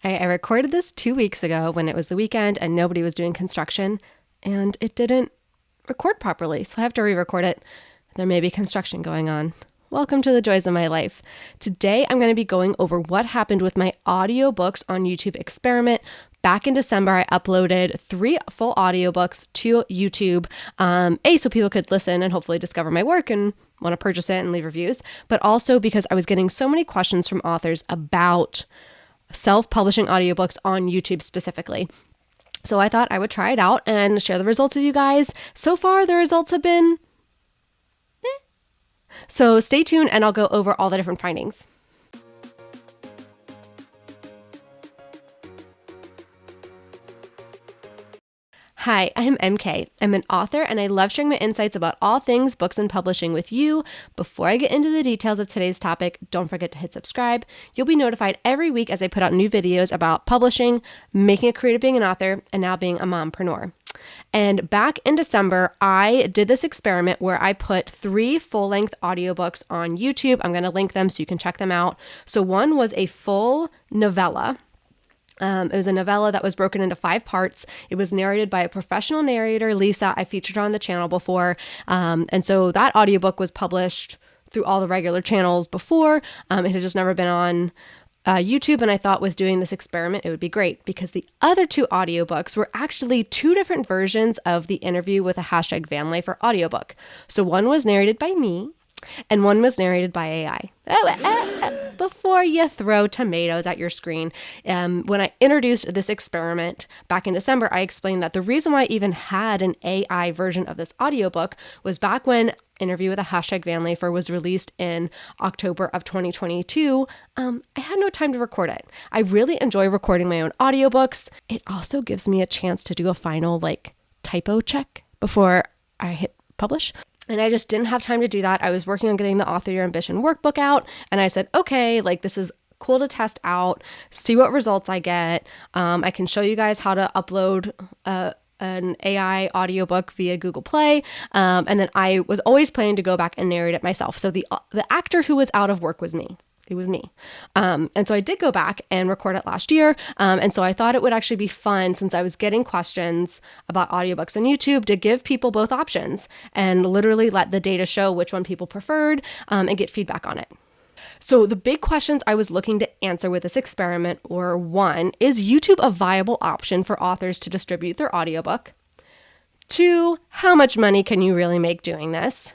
I recorded this 2 weeks ago when it was the weekend and nobody was doing construction, and it didn't record properly, so I have to re-record it. There may be construction going on. Welcome to the joys of my life. Today, I'm going to be going over what happened with my audiobooks on YouTube experiment. Back in December, I uploaded 3 full audiobooks to YouTube, so people could listen and hopefully discover my work and want to purchase it and leave reviews, but also because I was getting so many questions from authors about self-publishing audiobooks on YouTube specifically. So I thought I would try it out and share the results with you guys. So far, the results have been So stay tuned and I'll go over all the different findings. Hi, I'm MK. I'm an author and I love sharing my insights about all things books and publishing with you. Before I get into the details of today's topic, don't forget to hit subscribe. You'll be notified every week as I put out new videos about publishing, making a career of being an author, and now being a mompreneur. And back in December, I did this experiment where I put 3 full-length audiobooks on YouTube. I'm going to link them so you can check them out. So one was a full novella. It was a novella that was broken into 5 parts. It was narrated by a professional narrator, Lisa. I featured her on the channel before. And so that audiobook was published through all the regular channels before. It had just never been on YouTube. And I thought with doing this experiment, it would be great because the other 2 audiobooks were actually 2 different versions of the interview with a #VanLifer audiobook. So one was narrated by me and one was narrated by AI. Before you throw tomatoes at your screen, when I introduced this experiment back in December, I explained that the reason why I even had an AI version of this audiobook was back when Interview with a #VanLifer was released in October of 2022. I had no time to record it. I really enjoy recording my own audiobooks. It also gives me a chance to do a final typo check before I hit publish. And I just didn't have time to do that. I was working on getting the Author Your Ambition workbook out. And I said, okay, this is cool to test out, see what results I get. I can show you guys how to upload an AI audiobook via Google Play. And then I was always planning to go back and narrate it myself. So the actor who was out of work was me. It was me. And so I did go back and record it last year. And so I thought it would actually be fun, since I was getting questions about audiobooks on YouTube, to give people both options and literally let the data show which one people preferred, and get feedback on it. So the big questions I was looking to answer with this experiment were: 1, is YouTube a viable option for authors to distribute their audiobook? 2, how much money can you really make doing this?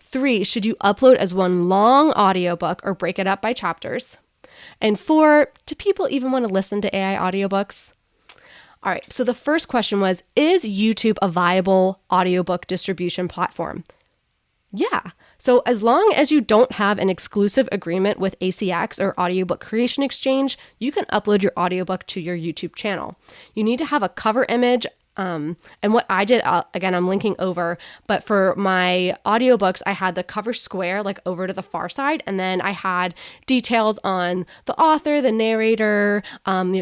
3, should you upload as one long audiobook or break it up by chapters? And 4, do people even want to listen to AI audiobooks? All right, so the first question was, is YouTube a viable audiobook distribution platform? Yeah. So as long as you don't have an exclusive agreement with ACX or Audiobook Creation Exchange, you can upload your audiobook to your YouTube channel. You need to have a cover image. And what I did, again, I'm linking over, but for my audiobooks, I had the cover square, over to the far side. And then I had details on the author, the narrator,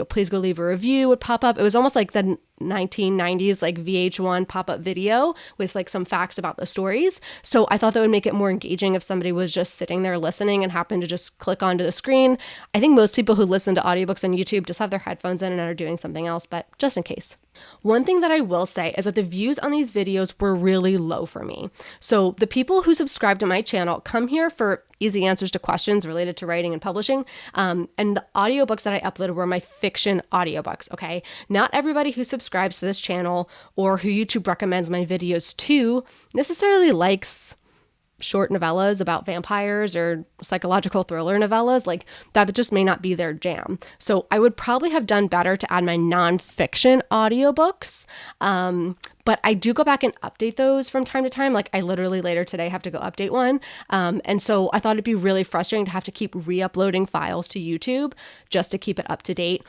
please go leave a review would pop up. It was almost like the 1990s VH1 pop-up video with some facts about the stories. So I thought that would make it more engaging if somebody was just sitting there listening and happened to just click onto the screen. I think most people who listen to audiobooks on YouTube just have their headphones in and are doing something else, but just in case. One thing that I will say is that the views on these videos were really low for me. So the people who subscribe to my channel come here for easy answers to questions related to writing and publishing. And the audiobooks that I uploaded were my fiction audiobooks, okay? Not everybody who subscribes to this channel or who YouTube recommends my videos to necessarily likes short novellas about vampires or psychological thriller novellas. That just may not be their jam. So I would probably have done better to add my nonfiction audiobooks. But I do go back and update those from time to time. I literally later today have to go update one. And so I thought it'd be really frustrating to have to keep re-uploading files to YouTube just to keep it up to date.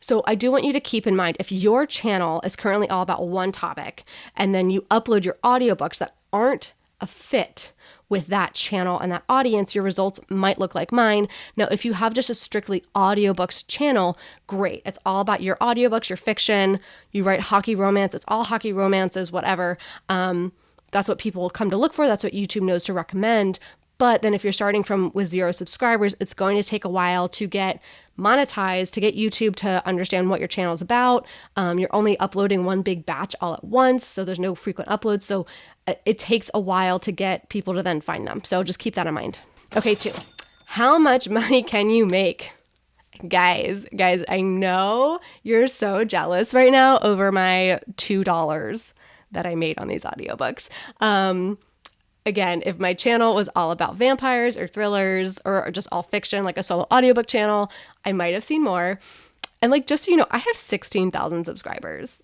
So I do want you to keep in mind, if your channel is currently all about one topic and then you upload your audiobooks that aren't a fit with that channel and that audience, your results might look like mine. Now, if you have just a strictly audiobooks channel, great. It's all about your audiobooks, your fiction. You write hockey romance, it's all hockey romances, whatever. That's what people come to look for. That's what YouTube knows to recommend. But then if you're starting with 0 subscribers, it's going to take a while to get monetized, to get YouTube to understand what your channel is about. You're only uploading one big batch all at once, so there's no frequent uploads. So it takes a while to get people to then find them. So just keep that in mind. Okay, 2. How much money can you make? Guys, I know you're so jealous right now over my $2 that I made on these audiobooks. Again, if my channel was all about vampires or thrillers or just all fiction, like a solo audiobook channel, I might have seen more. And like, just so you know, I have 16,000 subscribers.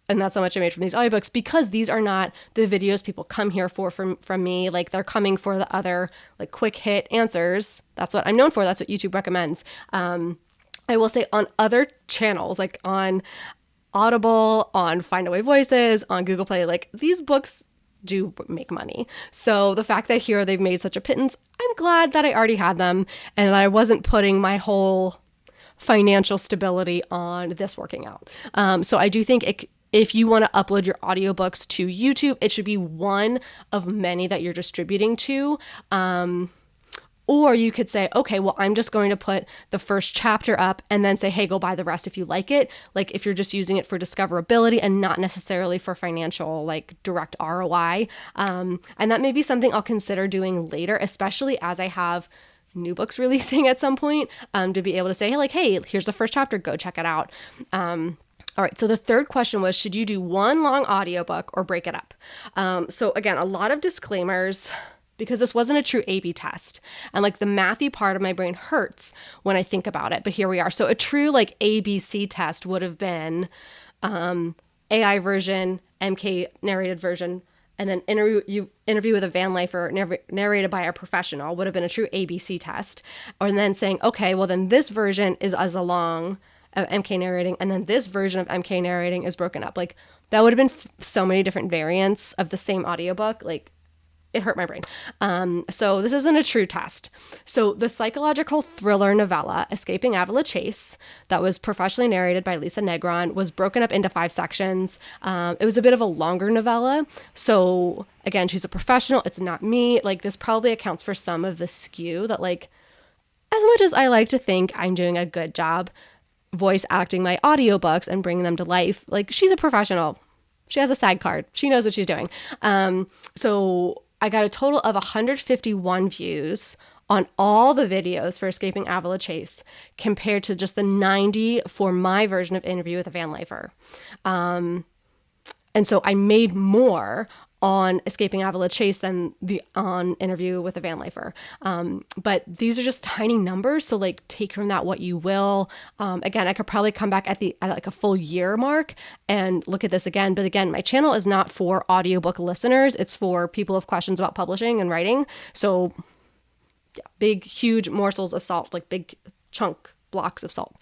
And that's how much I made from these audiobooks, because these are not the videos people come here for from me. Like, they're coming for the other like quick hit answers. That's what I'm known for. That's what YouTube recommends. I will say on other channels, like on Audible, on Findaway Voices, on Google Play, like these books do make money. So the fact that here they've made such a pittance, I'm glad that I already had them and I wasn't putting my whole financial stability on this working out. So I do think if you want to upload your audiobooks to YouTube, it should be one of many that you're distributing to. Or you could say, okay, well, I'm just going to put the first chapter up and then say, hey, go buy the rest if you like it. Like if you're just using it for discoverability and not necessarily for financial, like direct ROI. And that may be something I'll consider doing later, especially as I have new books releasing at some point, to be able to say, hey, here's the first chapter, go check it out. All right, so the third question was, should you do one long audiobook or break it up? So again, a lot of disclaimers, because this wasn't a true A/B test. And like the mathy part of my brain hurts when I think about it, but here we are. So a true like ABC test would have been AI version, MK narrated version, and then interview with a van lifer narrated by a professional would have been a true ABC test. Or then saying, okay, well then this version is as long of MK narrating, and then this version of MK narrating is broken up. Like that would have been so many different variants of the same audiobook. Like it hurt my brain. So this isn't a true test. So the psychological thriller novella, Escaping Avila Chase, that was professionally narrated by Lisa Negron, was broken up into 5 sections. It was a bit of a longer novella. So again, she's a professional. It's not me. Like this probably accounts for some of the skew that, like, as much as I like to think I'm doing a good job voice acting my audiobooks and bringing them to life, like she's a professional. She has a SAG card. She knows what she's doing. So I got a total of 151 views on all the videos for Escaping Avila Chase compared to just the 90 for my version of Interview with a Van Lifer. And so I made more on Escaping Avila Chase than on Interview with a Van Lifer. But these are just tiny numbers, so like take from that what you will. Again, I could probably come back at like a full year mark and look at this again. But again, my channel is not for audiobook listeners. It's for people who have questions about publishing and writing. So yeah, big, huge morsels of salt, like big chunk blocks of salt.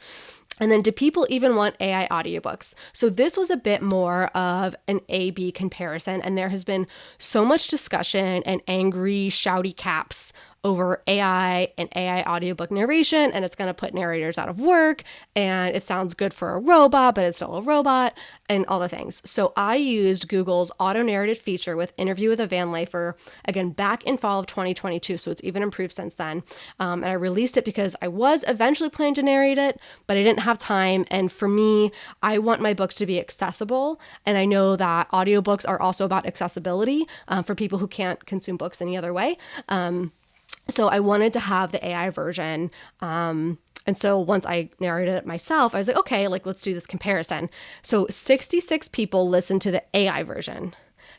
And then do people even want AI audiobooks? So this was a bit more of an A/B comparison, and there has been so much discussion and angry, shouty caps over AI and AI audiobook narration, and it's going to put narrators out of work, and it sounds good for a robot, but it's still a robot, and all the things. So I used Google's auto-narrated feature with Interview with a Van Lifer, again, back in fall of 2022, so it's even improved since then. And I released it because I was eventually planning to narrate it, but I didn't have time, and for me, I want my books to be accessible, and I know that audiobooks are also about accessibility for people who can't consume books any other way. So I wanted to have the AI version. And so once I narrated it myself, I was like, okay, like let's do this comparison. So 66 people listened to the AI version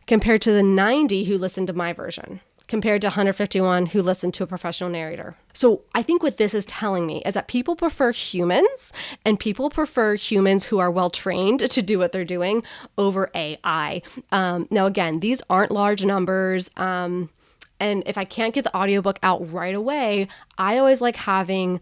compared to the 90 who listened to my version, compared to 151 who listened to a professional narrator. So I think what this is telling me is that people prefer humans, and people prefer humans who are well trained to do what they're doing over AI. Now, again, these aren't large numbers. And if I can't get the audiobook out right away, I always like having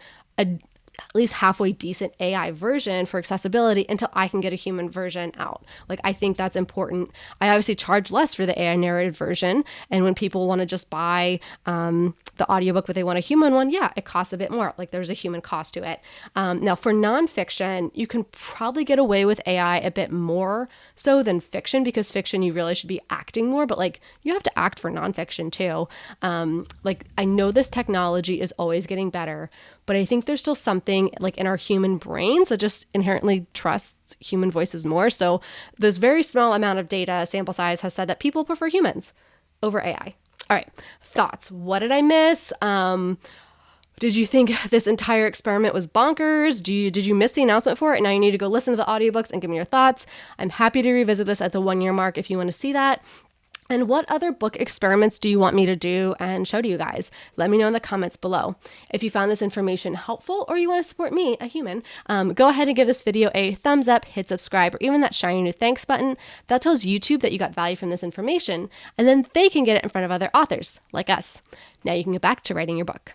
at least halfway decent AI version for accessibility until I can get a human version out. Like, I think that's important. I obviously charge less for the AI narrated version. And when people want to just buy the audiobook, but they want a human one, yeah, it costs a bit more. Like, there's a human cost to it. Now, for nonfiction, you can probably get away with AI a bit more so than fiction, because fiction, you really should be acting more, but like, you have to act for nonfiction too. Like, I know this technology is always getting better, but I think there's still something like in our human brains that just inherently trusts human voices more. So this very small amount of data sample size has said that people prefer humans over AI. All right, thoughts. What did I miss? Did you think this entire experiment was bonkers? Did you miss the announcement for it? Now you need to go listen to the audiobooks and give me your thoughts. I'm happy to revisit this at the 1 year mark if you want to see that. And what other book experiments do you want me to do and show to you guys? Let me know in the comments below. If you found this information helpful or you want to support me, a human, go ahead and give this video a thumbs up, hit subscribe, or even that shiny new thanks button. That tells YouTube that you got value from this information, and then they can get it in front of other authors like us. Now you can get back to writing your book.